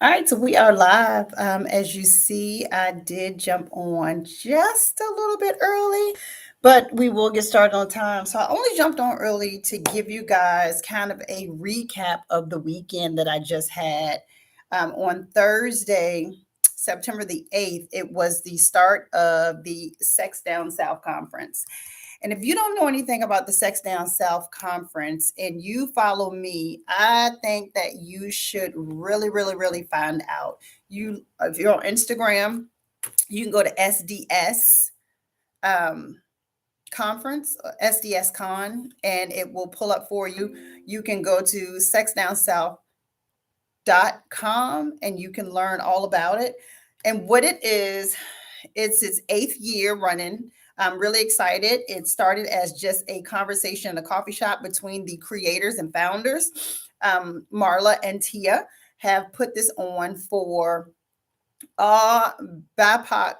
All right, so we are live. As you see, I did jump on just a little bit early, but we will get started on time. So I only jumped on early to give you guys kind of a recap of the weekend that I just had. On Thursday, September the 8th, it was the start of the Sex Down South Conference. And if you don't know anything about the Sex Down South conference and you follow me, I think that you should really find out. If you're on Instagram, you can go to SDS um, conference, SDS Con, and it will pull up for you. You can go to sexdownsouth.com and you can learn all about it. And what it is, it's its eighth year running. I'm really excited. It started as just a conversation in a coffee shop between the creators and founders. Marla and Tia have put this on for all BIPOC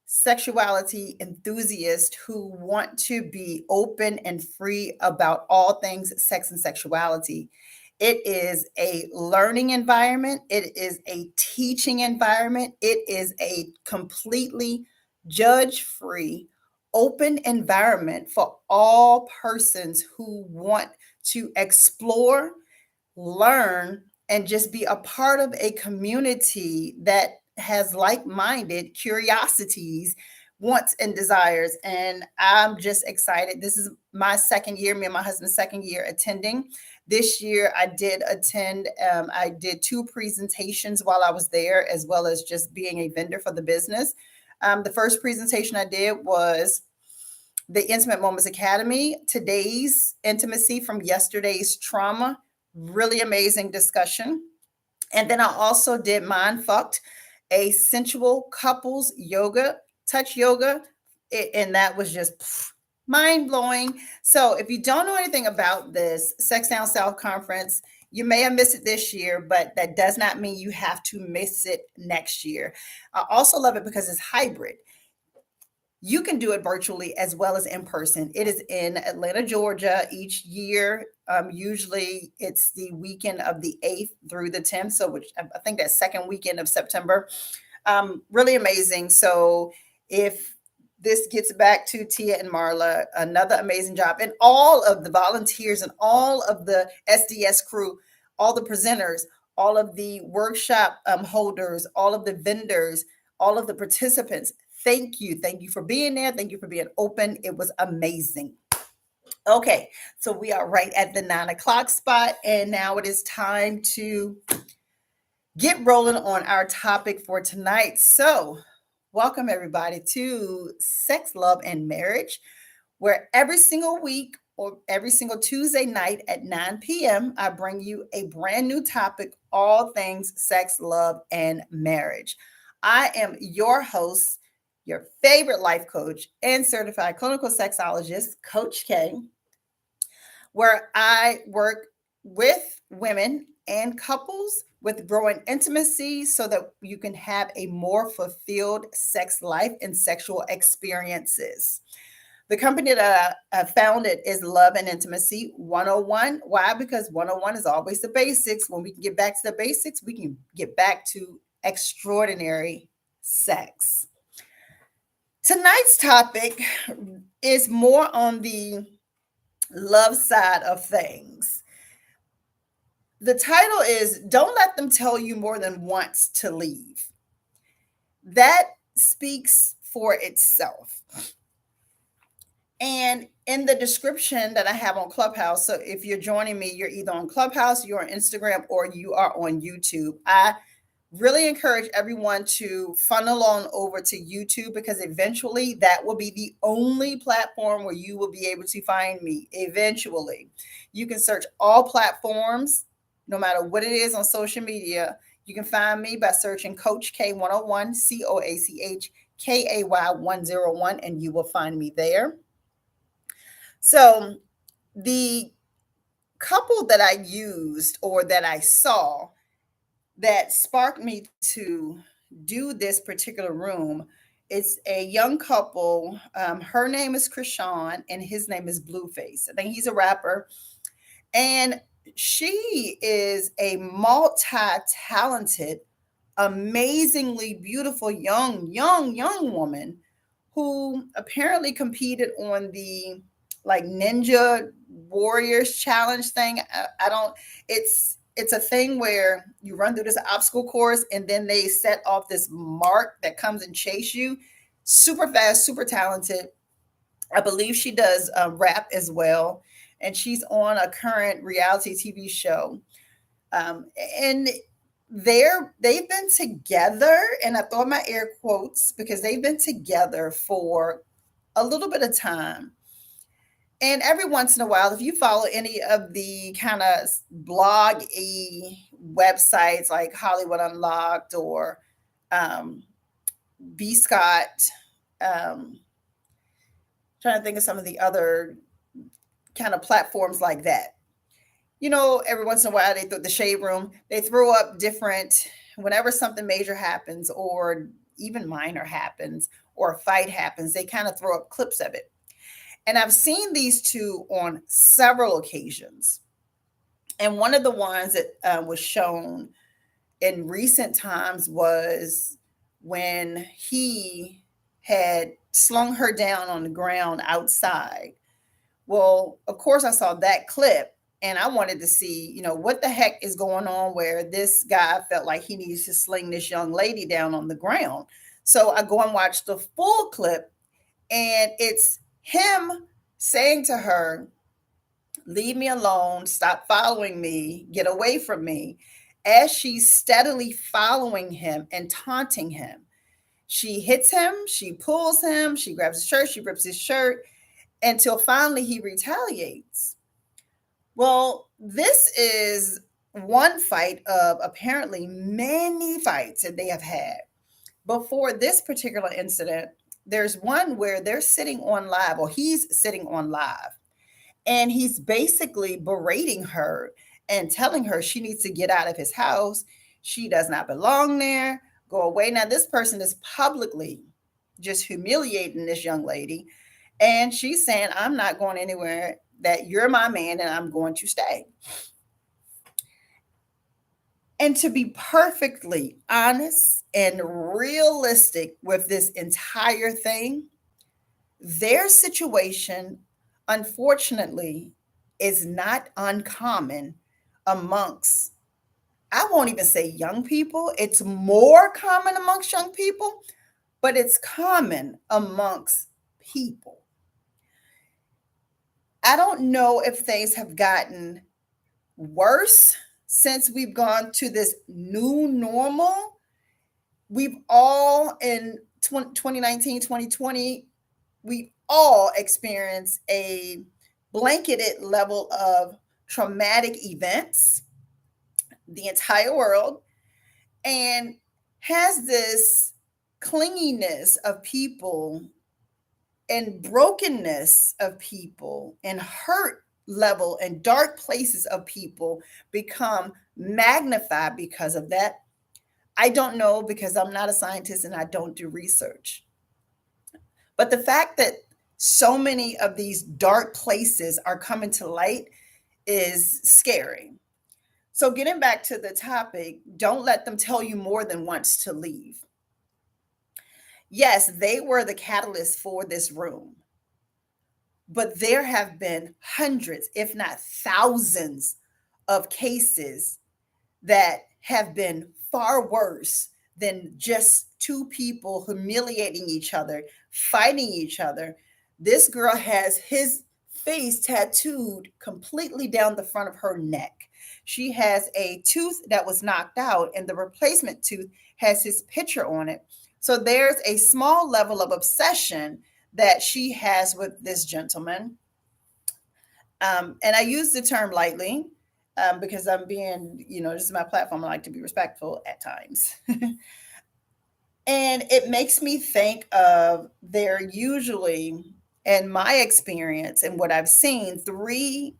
sexuality enthusiasts who want to be open and free about all things sex and sexuality. It is a learning environment, it is a teaching environment, it is a completely judge free, open environment for all persons who want to explore, learn, and just be a part of a community that has like-minded curiosities, wants, and desires. And I'm just excited. This is my second year, me and my husband's second year attending. This year I did attend, I did two presentations while I was there, as well as just being a vendor for the business. The first presentation I did was the Intimate Moments Academy, today's intimacy from yesterday's trauma. Really amazing discussion. And then I also did Mind Fucked, a sensual couples yoga, touch yoga. And that was just mind blowing. So if you don't know anything about this Sex Down South conference, you may have missed it this year, but that does not mean you have to miss it next year. I also love it because it's hybrid. You can do it virtually as well as in person. It is in Atlanta, Georgia each year. Usually it's the weekend of the 8th through the 10th. So which I think that second weekend of September. Really amazing. So if this gets back to Tia and Marla, another amazing job. And all of the volunteers and all of the SDS crew, all the presenters, all of the workshop holders, all of the vendors, all of the participants. Thank you. Thank you for being there. Thank you for being open. It was amazing. Okay, so we are right at the 9 o'clock spot, and now it is time to get rolling on our topic for tonight. So, welcome everybody to Sex, Love, and Marriage, where every single week or every single Tuesday night at 9 p.m., I bring you a brand new topic, all things sex, love, and marriage. I am your host, your favorite life coach and certified clinical sexologist, Coach K, where I work with women and couples with growing intimacy so that you can have a more fulfilled sex life and sexual experiences. The company that I founded is Love and Intimacy 101. Why? Because 101 is always the basics. When we can get back to the basics, we can get back to extraordinary sex. Tonight's topic is more on the love side of things. The title is Don't Let Them Tell You More Than Once to Leave. That speaks for itself. And in the description that I have on Clubhouse, so if you're joining me, you're either on Clubhouse, you're on Instagram, or you are on YouTube. I really encourage everyone to funnel on over to YouTube because eventually that will be the only platform where you will be able to find me. Eventually, you can search all platforms, no matter what it is on social media. You can find me by searching Coach K 101, COACH KAY 101, and you will find me there. So, the couple that I used or that I saw that sparked me to do this particular room. It's a young couple. Her name is Krishan and his name is Blueface. I think he's a rapper. And She is a multi-talented, amazingly beautiful young woman who apparently competed on the like Ninja Warriors challenge thing. I don't. It's a thing where you run through this obstacle course and then they set off this mark that comes and chase you. Super fast, super talented. I believe she does rap as well, and she's on a current reality TV show. Um, and they've been together, and I throw my air quotes because they've been together for a little bit of time. And every once in a while, if you follow any of the kind of blog websites like Hollywood Unlocked or um, B Scott, um, trying to think of some of the other kind of platforms like that. You know, every once in a while, they throw the shade room. They throw up different whenever something major happens, or even minor happens, or a fight happens. They kind of throw up clips of it, and I've seen these two on several occasions. And one of the ones that was shown in recent times was when he had slung her down on the ground outside. Well, of course, I saw that clip and I wanted to see, what the heck is going on where this guy felt like he needs to sling this young lady down on the ground. So I go and watch the full clip, and it's him saying to her, "Leave me alone, stop following me, get away from me," as she's steadily following him and taunting him. She hits him, she pulls him, she grabs his shirt, she rips his shirt, until finally he retaliates. Well, this is one fight of apparently many fights that they have had. Before this particular incident, there's one where they're sitting on live, or he's sitting on live, and he's basically berating her and telling her she needs to get out of his house. She does not belong there. Go away. Now, this person is publicly just humiliating this young lady. And she's saying, "I'm not going anywhere, that you're my man and I'm going to stay." And to be perfectly honest and realistic with this entire thing, their situation, unfortunately, is not uncommon amongst, I won't even say young people, it's more common amongst young people, but it's common amongst people. I don't know if things have gotten worse since we've gone to this new normal. We've all in 2019, 2020, we all experienced a blanketed level of traumatic events, the entire world, and has this clinginess of people and brokenness of people and hurt level and dark places of people become magnified because of that. I don't know, because I'm not a scientist and I don't do research. But the fact that so many of these dark places are coming to light is scary. So, getting back to the topic, don't let them tell you more than once to leave. Yes, they were the catalyst for this room, but there have been hundreds, if not thousands, of cases that have been far worse than just two people humiliating each other, fighting each other. This girl has his face tattooed completely down the front of her neck. She has a tooth that was knocked out, and the replacement tooth has his picture on it. So there's a small level of obsession that she has with this gentleman. And I use the term lightly, because I'm being, this is my platform. I like to be respectful at times. And it makes me think of, there usually, in my experience and what I've seen, three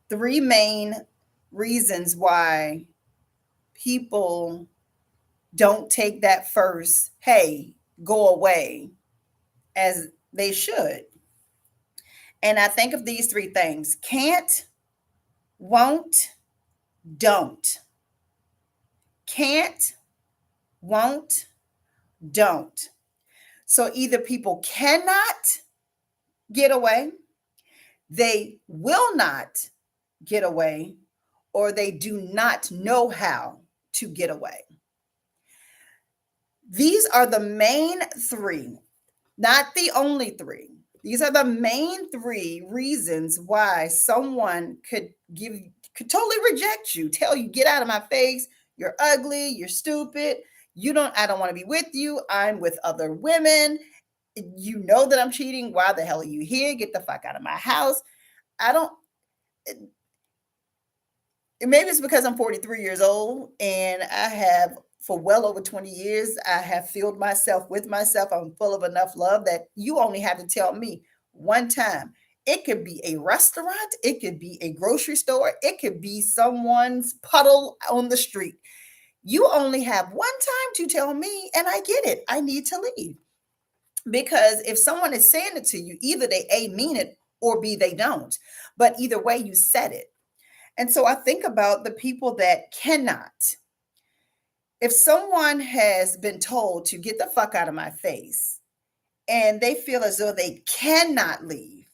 main reasons why people don't take that first, "Hey, go away," as they should. And I think of these three things: can't, Won't, don't. Can't, won't, don't. So either people cannot get away, they will not get away, or they do not know how to get away. These are the main three, not the only three. These are the main three reasons why someone could totally reject you, tell you, get out of my face, you're ugly, you're stupid, I don't want to be with you, I'm with other women, you know that I'm cheating, why the hell are you here? Get the fuck out of my house. I don't Maybe it's because I'm 43 years old and I have, for well over 20 years, I have filled myself with myself. I'm full of enough love that you only have to tell me one time. It could be a restaurant, it could be a grocery store, it could be someone's puddle on the street. You only have one time to tell me, and I get it. I need to leave. Because if someone is saying it to you, either they A, mean it, or B, they don't. But either way, you said it. And so I think about the people that cannot. If someone has been told to get the fuck out of my face and they feel as though they cannot leave,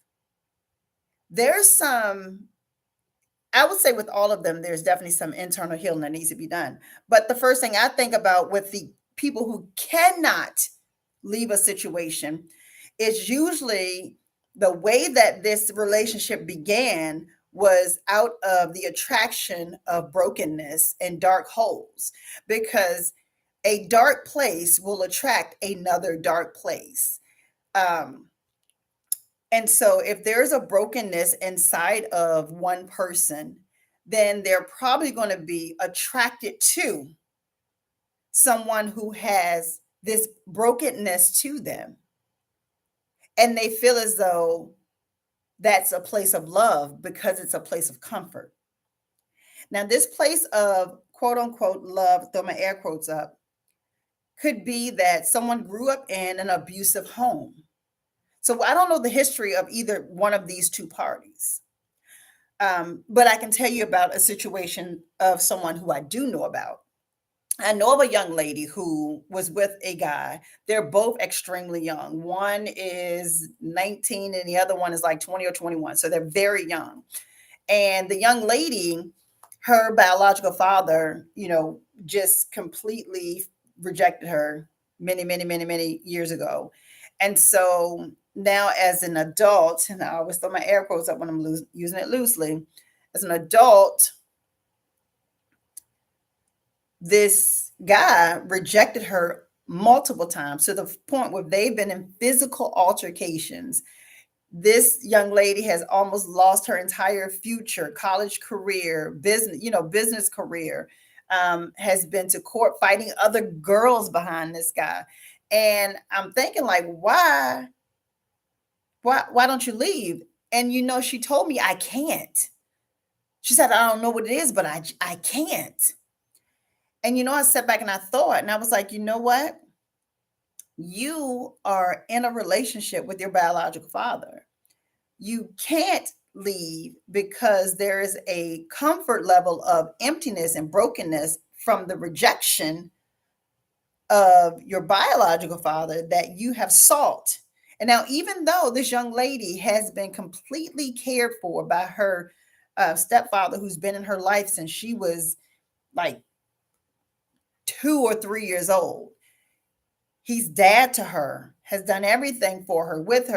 there's I would say with all of them, there's definitely some internal healing that needs to be done. But the first thing I think about with the people who cannot leave a situation is usually the way that this relationship began was out of the attraction of brokenness and dark holes, because a dark place will attract another dark place. Um, and so if there's a brokenness inside of one person, then they're probably going to be attracted to someone who has this brokenness to them. And they feel as though that's a place of love because it's a place of comfort. Now, this place of quote unquote love, throw my air quotes up, could be that someone grew up in an abusive home. So I don't know the history of either one of these two parties. But I can tell you about a situation of someone who I do know about. I know of a young lady who was with a guy. They're both extremely young. One is 19 and the other one is like 20 or 21. So they're very young. And the young lady, her biological father, just completely rejected her many, many, many, many years ago. And so now, as an adult, and I always throw my air quotes up when I'm using it loosely, as an adult, this guy rejected her multiple times to the point where they've been in physical altercations. This young lady has almost lost her entire future, college career, business career, has been to court fighting other girls behind this guy. And I'm thinking, like, why don't you leave? And she told me, I can't. She said, I don't know what it is, but I can't. And I sat back and I thought, and I was like, you know what? You are in a relationship with your biological father. You can't leave because there is a comfort level of emptiness and brokenness from the rejection of your biological father that you have sought. And now, even though this young lady has been completely cared for by her stepfather, who's been in her life since she was like 2 or 3 years old, he's dad to her, has done everything for her, with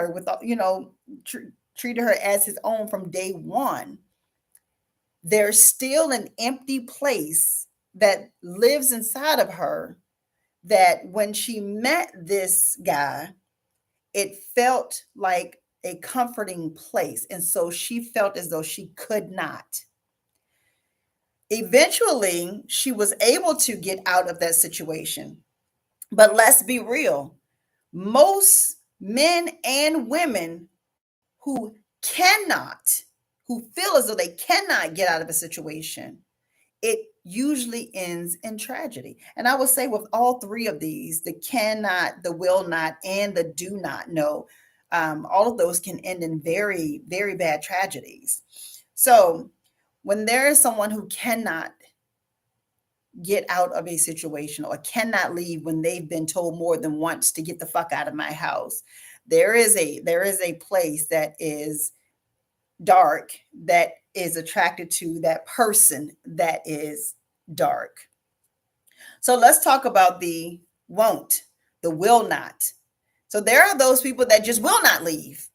treated her as his own from day one. There's still an empty place that lives inside of her, that when she met this guy, it felt like a comforting place. And so she felt as though she could not. Eventually, she was able to get out of that situation. But let's be real. Most men and women who feel as though they cannot get out of a situation, it usually ends in tragedy. And I would say with all three of these, the cannot, the will not, and the do not know, all of those can end in very, very bad tragedies. So When there is someone who cannot get out of a situation or cannot leave when they've been told more than once to get the fuck out of my house, there is a place that is dark that is attracted to that person that is dark. So let's talk about the won't, the will not. So there are those people that just will not leave,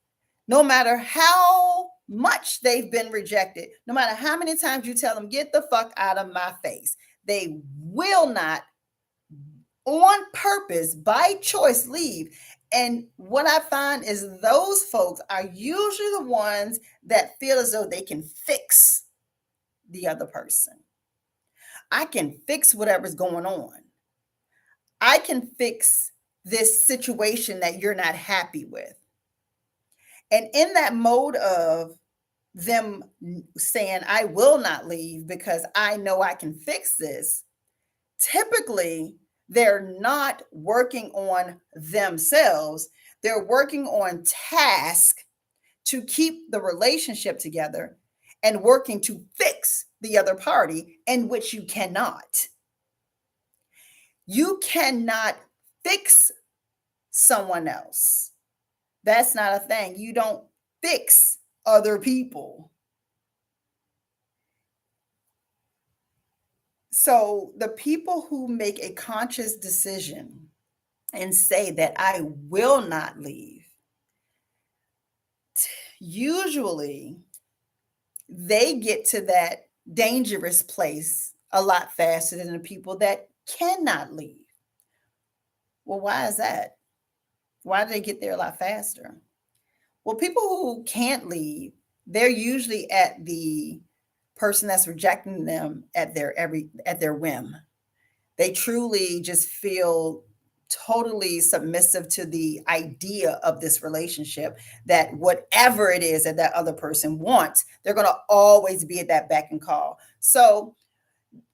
no matter how much they've been rejected, no matter how many times you tell them, get the fuck out of my face. They will not, on purpose, by choice, leave. And what I find is those folks are usually the ones that feel as though they can fix the other person. I can fix whatever's going on. I can fix this situation that you're not happy with. And in that mode of them saying, I will not leave because I know I can fix this, typically they're not working on themselves. They're working on tasks to keep the relationship together and working to fix the other party, in which you cannot. You cannot fix someone else. That's not a thing. You don't fix other people. So the people who make a conscious decision and say that I will not leave, usually they get to that dangerous place a lot faster than the people that cannot leave. Well, why is that? Why do they get there a lot faster? Well, people who can't leave, they're usually at the person that's rejecting them at their whim. They truly just feel totally submissive to the idea of this relationship, that whatever it is that that other person wants, they're going to always be at that beck and call. So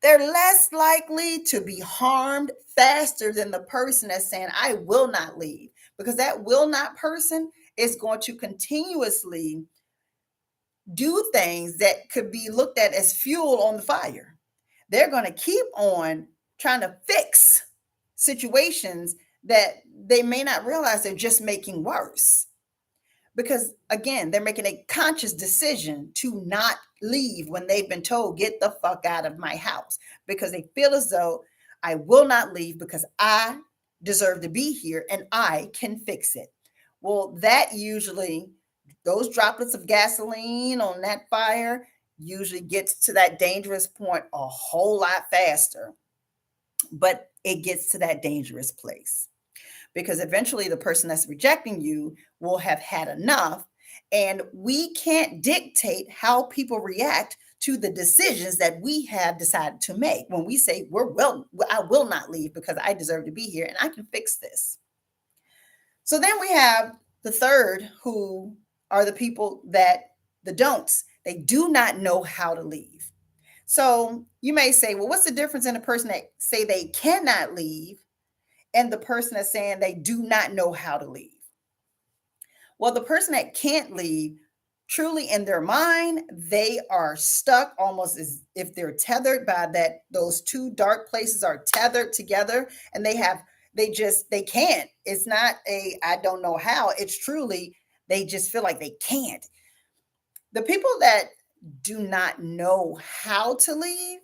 they're less likely to be harmed faster than the person that's saying, I will not leave, because that will not person is going to continuously do things that could be looked at as fuel on the fire. They're going to keep on trying to fix situations that they may not realize they're just making worse. Because again, they're making a conscious decision to not leave when they've been told, get the fuck out of my house, because they feel as though I will not leave because I deserve to be here and I can fix it. Well, that usually, those droplets of gasoline on that fire usually gets to that dangerous point a whole lot faster, but it gets to that dangerous place because eventually the person that's rejecting you will have had enough. And we can't dictate how people react to the decisions that we have decided to make when we say, I will not leave because I deserve to be here and I can fix this. So then we have the third, who are the people that the don'ts. They do not know how to leave. So you may say, well, what's the difference in a person that say they cannot leave and the person that's saying they do not know how to leave? Well, the person that can't leave, truly in their mind, they are stuck almost as if they're tethered by that. Those two dark places are tethered together and they can't. It's not I don't know how. It's truly, they just feel like they can't. The people that do not know how to leave,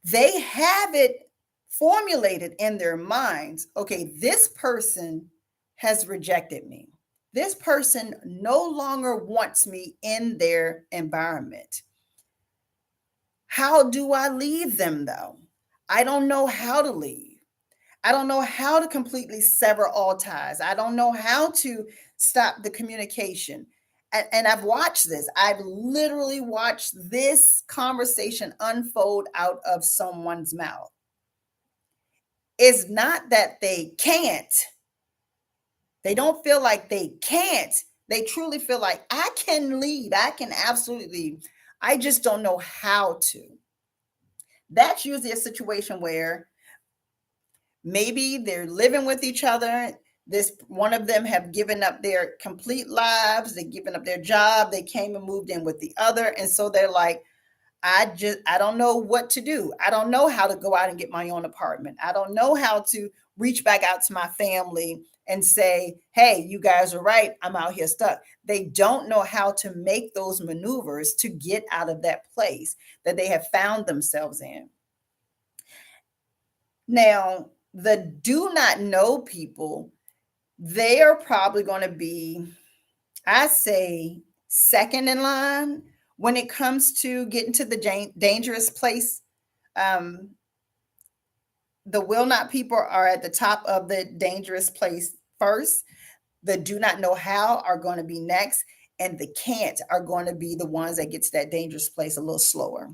they have it formulated in their minds. Okay, this person has rejected me. This person no longer wants me in their environment. How do I leave them though? I don't know how to leave. I don't know how to completely sever all ties. I don't know how to stop the communication. And I've watched this. I've literally watched this conversation unfold out of someone's mouth. It's not that they can't. They don't feel like they can't. They truly feel like I can lead. I can absolutely lead. I just don't know how to. That's usually a situation where maybe they're living with each other. This one of them have given up their complete lives. They've given up their job. They came and moved in with the other. And so they're like, I don't know what to do. I don't know how to go out and get my own apartment. I don't know how to reach back out to my family and say, hey, you guys are right. I'm out here stuck. They don't know how to make those maneuvers to get out of that place that they have found themselves in. Now, the do not know people, they are probably going to be, I say, second in line when it comes to getting to the dangerous place. Um, the will not people are at the top of the dangerous place first. The do not know how are going to be next. And the can't are going to be the ones that get to that dangerous place a little slower.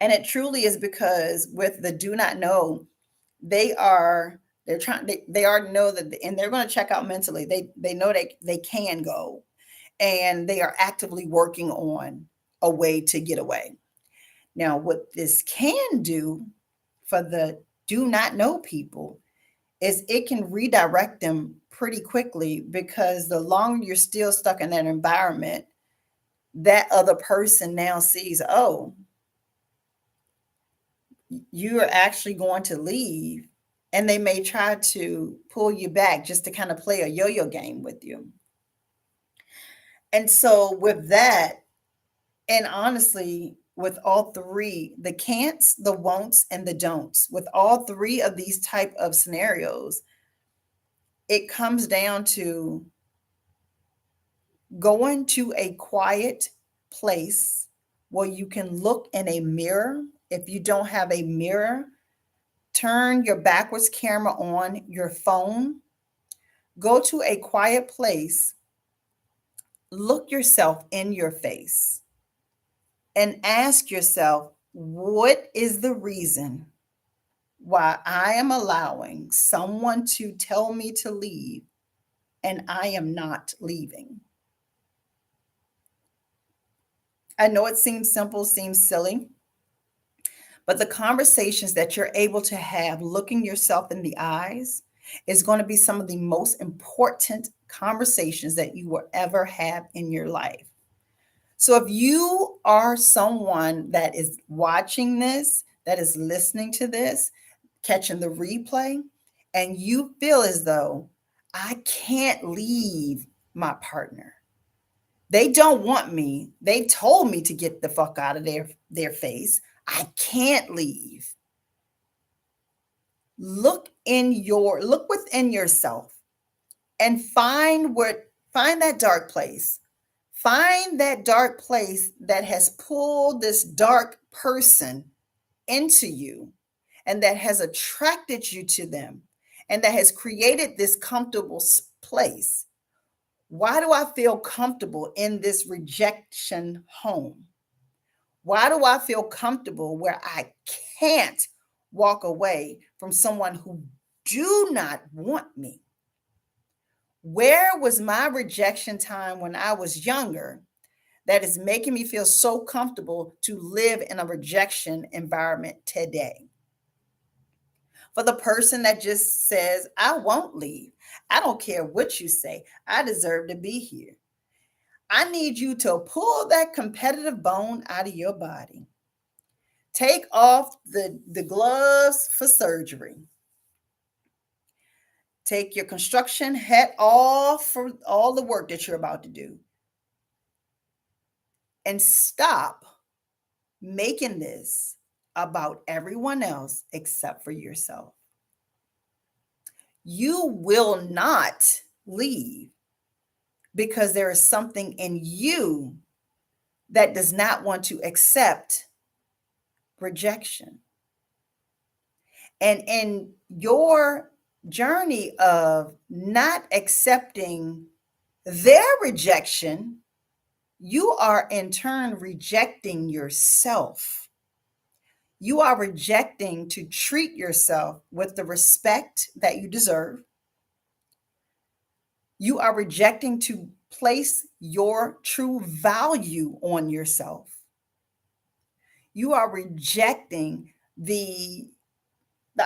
And it truly is because with the do not know, they're trying they already know that, and they're going to check out mentally. They know they can go, and they are actively working on a way to get away. Now, what this can do for the do not know people is it can redirect them pretty quickly, because the longer you're still stuck in that environment, that other person now sees, oh, you are actually going to leave. And they may try to pull you back just to kind of play a yo yo game with you. And so, with that, and honestly, with all three, the can'ts, the won'ts, and the don'ts, with all three of these type of scenarios, it comes down to going to a quiet place where you can look in a mirror. If you don't have a mirror, turn your backwards camera on your phone, go to a quiet place, look yourself in your face, and ask yourself, what is the reason why I am allowing someone to tell me to leave and I am not leaving? I know it seems simple, seems silly, but the conversations that you're able to have looking yourself in the eyes is going to be some of the most important conversations that you will ever have in your life. So if you are someone that is watching this, that is listening to this, catching the replay, and you feel as though I can't leave my partner. They don't want me. They told me to get the fuck out of their face. I can't leave. Look within yourself and find that dark place. Find that dark place that has pulled this dark person into you and that has attracted you to them and that has created this comfortable place. Why do I feel comfortable in this rejection home? Why do I feel comfortable where I can't walk away from someone who do not want me? Where was my rejection time when I was younger that is making me feel so comfortable to live in a rejection environment today? For the person that just says, I won't leave, I don't care what you say, I deserve to be here. I need you to pull that competitive bone out of your body. Take off the gloves for surgery. Take your construction hat off for all the work that you're about to do. And stop making this about everyone else except for yourself. You will not leave because there is something in you that does not want to accept rejection. And in your journey of not accepting their rejection, you are in turn rejecting yourself. You are rejecting to treat yourself with the respect that you deserve. You are rejecting to place your true value on yourself. You are rejecting the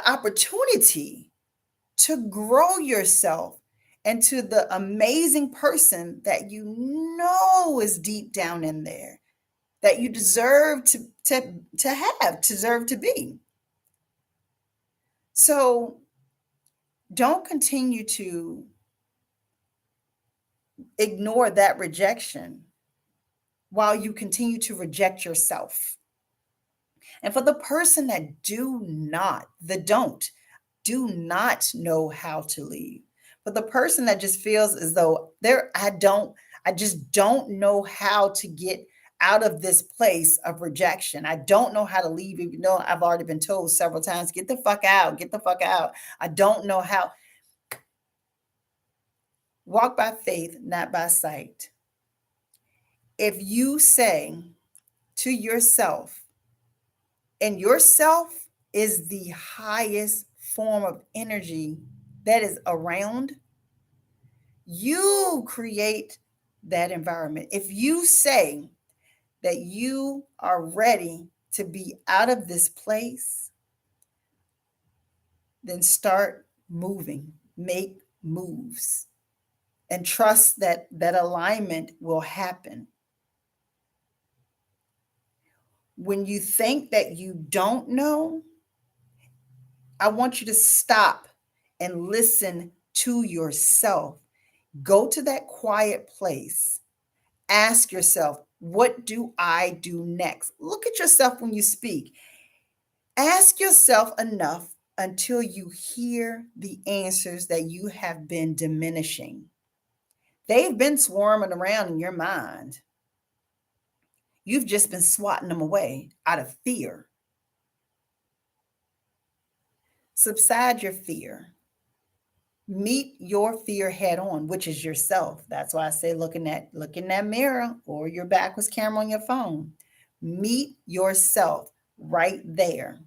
opportunity to grow yourself into the amazing person that you know is deep down in there. that you deserve to have, deserve to be. So don't continue to ignore that rejection while you continue to reject yourself. And for the person that do not know how to leave. For the person that just feels as though I just don't know how to get out of this place of rejection. I don't know how to leave, even though I've already been told several times, get the fuck out, get the fuck out. I don't know how. Walk by faith, not by sight. If you say to yourself, and yourself is the highest form of energy that is around, you create that environment. If you say that you are ready to be out of this place, then start moving, make moves, and trust that that alignment will happen. When you think that you don't know, I want you to stop and listen to yourself. Go to that quiet place. Ask yourself, what do I do next? Look at yourself when you speak. Ask yourself enough until you hear the answers that you have been diminishing. They've been swarming around in your mind. You've just been swatting them away out of fear. Subside your fear. Meet your fear head on, which is yourself. That's why I say look in that mirror or your backwards camera on your phone. Meet yourself right there.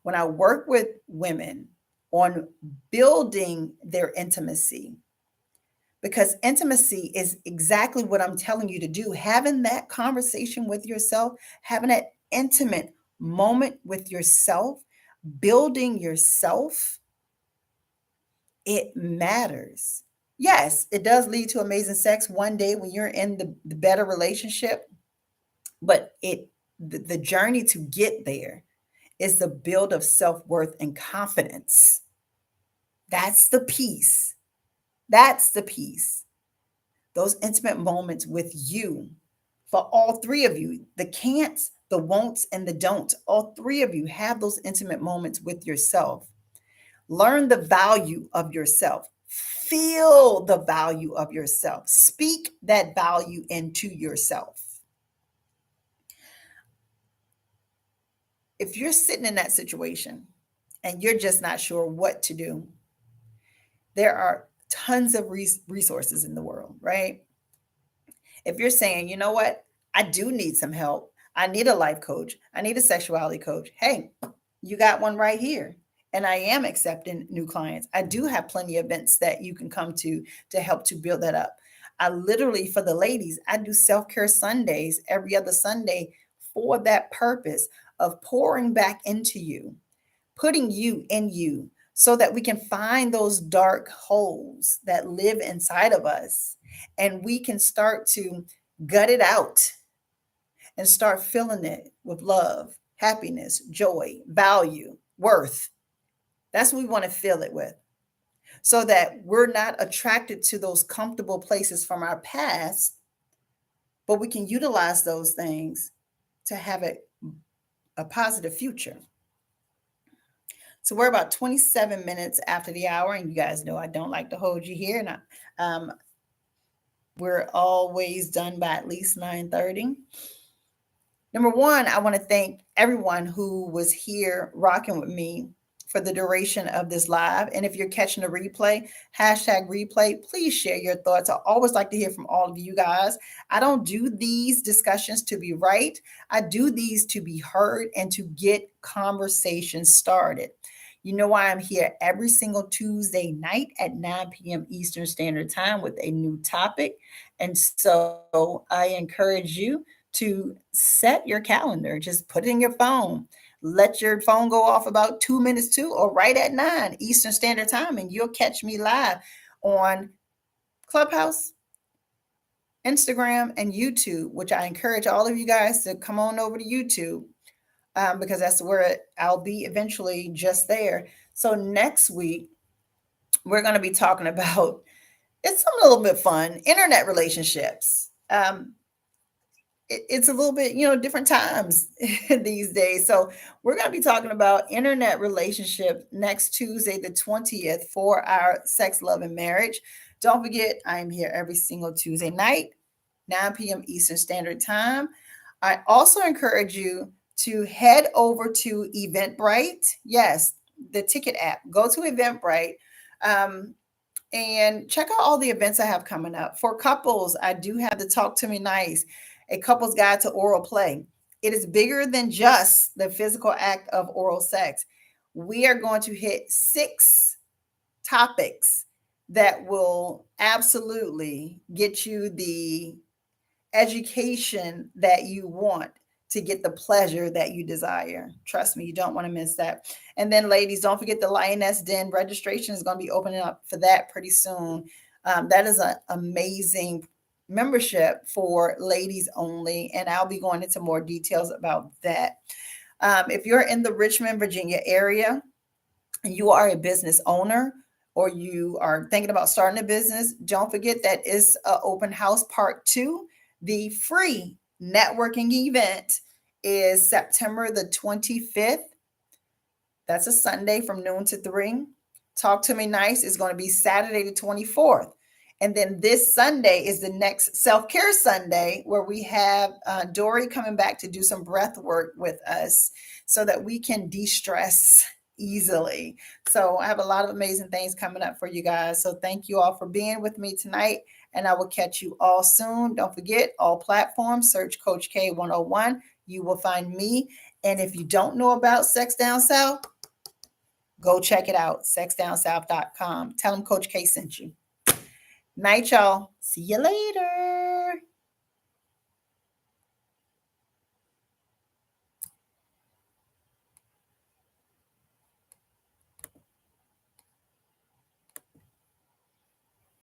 When I work with women on building their intimacy, because intimacy is exactly what I'm telling you to do, having that conversation with yourself, having that intimate moment with yourself, building yourself, it matters. Yes, it does lead to amazing sex one day when you're in the better relationship, but the journey to get there is the build of self-worth and confidence. That's the piece. That's the piece. Those intimate moments with you, for all three of you, the can'ts, the won'ts, and the don'ts, all three of you have those intimate moments with yourself. Learn the value of yourself. Feel the value of yourself. Speak that value into yourself. If you're sitting in that situation and you're just not sure what to do, there are tons of resources in the world, right? If you're saying, you know what, I do need some help, I need a life coach, I need a sexuality coach, hey, you got one right here. And I am accepting new clients. I do have plenty of events that you can come to help to build that up. I literally, for the ladies, I do self-care Sundays every other Sunday for that purpose of pouring back into you, putting you in you so that we can find those dark holes that live inside of us and we can start to gut it out and start filling it with love, happiness, joy, value, worth. That's what we want to fill it with so that we're not attracted to those comfortable places from our past, but we can utilize those things to have a positive future. So we're about 27 minutes after the hour, and you guys know I don't like to hold you here. And we're always done by at least 9:30. Number one, I want to thank everyone who was here rocking with me for the duration of this live. And if you're catching a replay, hashtag replay, please share your thoughts. I always like to hear from all of you guys. I don't do these discussions to be right. I do these to be heard and to get conversations started. You know why I'm here every single Tuesday night at 9 p.m. Eastern Standard Time with a new topic. And so I encourage you to set your calendar, just put it in your phone. Let your phone go off about 2 minutes to or right at 9 Eastern Standard Time, and you'll catch me live on Clubhouse, Instagram, and YouTube, which I encourage all of you guys to come on over to YouTube, because that's where I'll be eventually, just there. So next week, we're going to be talking about, it's a little bit fun, internet relationships. It's a little bit, different times these days. So we're going to be talking about internet relationship next Tuesday, the 20th, for our Sex, Love, and Marriage. Don't forget, I'm here every single Tuesday night, 9 p.m. Eastern Standard Time. I also encourage you to head over to Eventbrite. Yes, the ticket app. Go to Eventbrite. And check out all the events I have coming up. For couples, I do have the Talk to Me Nice, a couple's guide to oral play. It is bigger than just the physical act of oral sex. We are going to hit 6 topics that will absolutely get you the education that you want to get the pleasure that you desire. Trust me, you don't want to miss that. And then, ladies, don't forget the Lioness Den registration is going to be opening up for that pretty soon. That is an amazing membership for ladies only, and I'll be going into more details about that. If you're in the Richmond, Virginia area, and you are a business owner, or you are thinking about starting a business, don't forget that it's open house part 2. The free networking event is September the 25th. That's a Sunday from noon to 3. Talk to Me Nice is going to be Saturday the 24th. And then this Sunday is the next self-care Sunday, where we have Dory coming back to do some breath work with us so that we can de-stress easily. So I have a lot of amazing things coming up for you guys. So thank you all for being with me tonight, and I will catch you all soon. Don't forget, all platforms, search Coach K 101. You will find me. And if you don't know about Sex Down South, go check it out, sexdownsouth.com. Tell them Coach K sent you. Night, y'all. See you later.